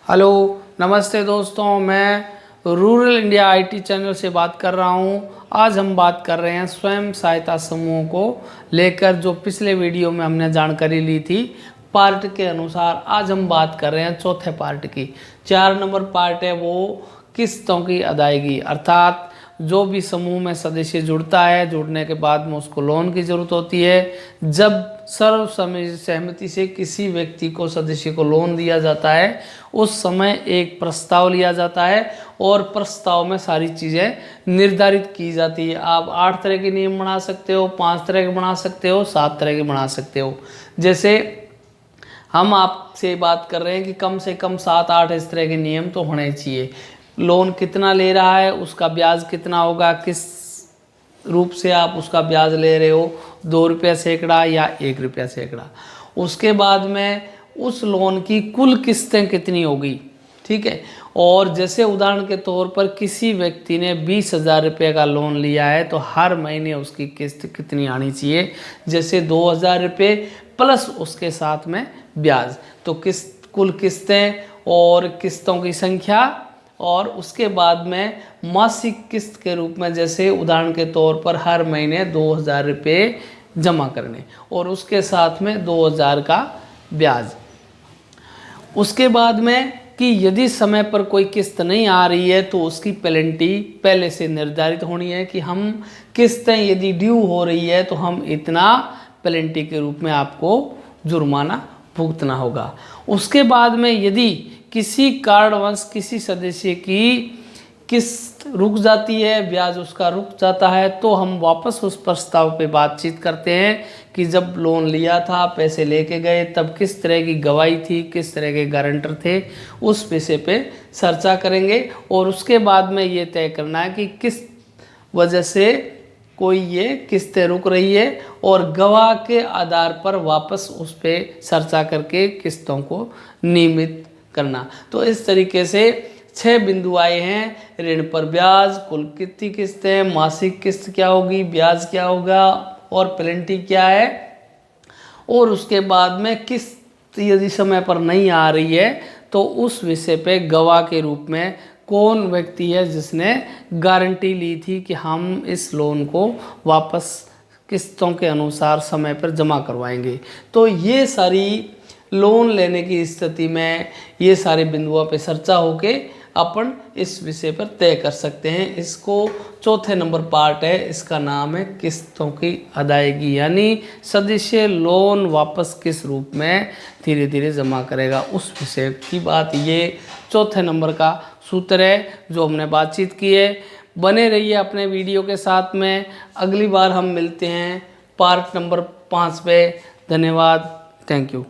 Hello नमस्ते दोस्तों, मैं रूरल इंडिया आईटी चैनल से बात कर रहा हूं। आज हम बात कर रहे हैं स्वयं सहायता समूह को लेकर, जो पिछले वीडियो में हमने जानकारी ली थी पार्ट के अनुसार। आज हम बात कर रहे हैं चौथे पार्ट की। 4 नंबर पार्ट है वो किस्तों की अदायगी, अर्थात जो भी समूह में सदस्य जुड़ता है, जुड़ने के बाद में उसको लोन की ज़रूरत होती है। जब सर्व सहमति से किसी व्यक्ति को, सदस्य को लोन दिया जाता है, उस समय एक प्रस्ताव लिया जाता है और प्रस्ताव में सारी चीज़ें निर्धारित की जाती है। आप 8 तरह के नियम बना सकते हो, 5 तरह के बना सकते हो, 7 तरह के बना सकते हो। जैसे हम आपसे बात कर रहे हैं कि कम से कम 7-8 इस तरह के नियम तो होने चाहिए। लोन कितना ले रहा है, उसका ब्याज कितना होगा, किस रूप से आप उसका ब्याज ले रहे हो, 2 रुपया सैकड़ा या 1 रुपया सैकड़ा। उसके बाद में उस लोन की कुल किस्तें कितनी होगी, ठीक है। और जैसे उदाहरण के तौर पर किसी व्यक्ति ने 20,000 रुपये का लोन लिया है, तो हर महीने उसकी किस्त कितनी आनी चाहिए, जैसे 2,000 रुपये प्लस उसके साथ में ब्याज। तो कुल किस्तें और किस्तों की संख्या, और उसके बाद में मासिक किस्त के रूप में, जैसे उदाहरण के तौर पर हर महीने 2,000 रुपये जमा करने और उसके साथ में 2,000 का ब्याज। उसके बाद में कि यदि समय पर कोई किस्त नहीं आ रही है तो उसकी पेनल्टी पहले से निर्धारित होनी है कि हम किस्तें यदि ड्यू हो रही है तो हम इतना पेनल्टी के रूप में आपको जुर्माना भुगतना होगा। उसके बाद में यदि किसी कारणवश किसी सदस्य की किस्त रुक जाती है, ब्याज उसका रुक जाता है, तो हम वापस उस प्रस्ताव पे बातचीत करते हैं कि जब लोन लिया था, पैसे लेके गए, तब किस तरह की गवाही थी, किस तरह के गारंटर थे, उस विषय पे चर्चा करेंगे। और उसके बाद में ये तय करना है कि किस वजह से कोई ये किस्तें रुक रही है, और गवाह के आधार पर वापस उस पर चर्चा करके किस्तों को नियमित करना। तो इस तरीके से 6 बिंदु आए हैं। ऋण पर ब्याज, कुल कितनी किस्तें, मासिक किस्त क्या होगी, ब्याज क्या होगा और पेनल्टी क्या है। और उसके बाद में किस्त यदि समय पर नहीं आ रही है तो उस विषय पे गवाह के रूप में कौन व्यक्ति है जिसने गारंटी ली थी कि हम इस लोन को वापस किस्तों के अनुसार समय पर जमा करवाएंगे। तो ये सारी लोन लेने की स्थिति में ये सारे बिंदुओं पे चर्चा होके अपन इस विषय पर तय कर सकते हैं। इसको चौथे नंबर पार्ट है, इसका नाम है किस्तों की अदायगी, यानी सदस्य लोन वापस किस रूप में धीरे धीरे जमा करेगा, उस विषय की बात। ये चौथे नंबर का सूत्र है जो हमने बातचीत की है। बने रहिए अपने वीडियो के साथ में। अगली बार हम मिलते हैं पार्ट नंबर 5 पे। धन्यवाद, थैंक यू।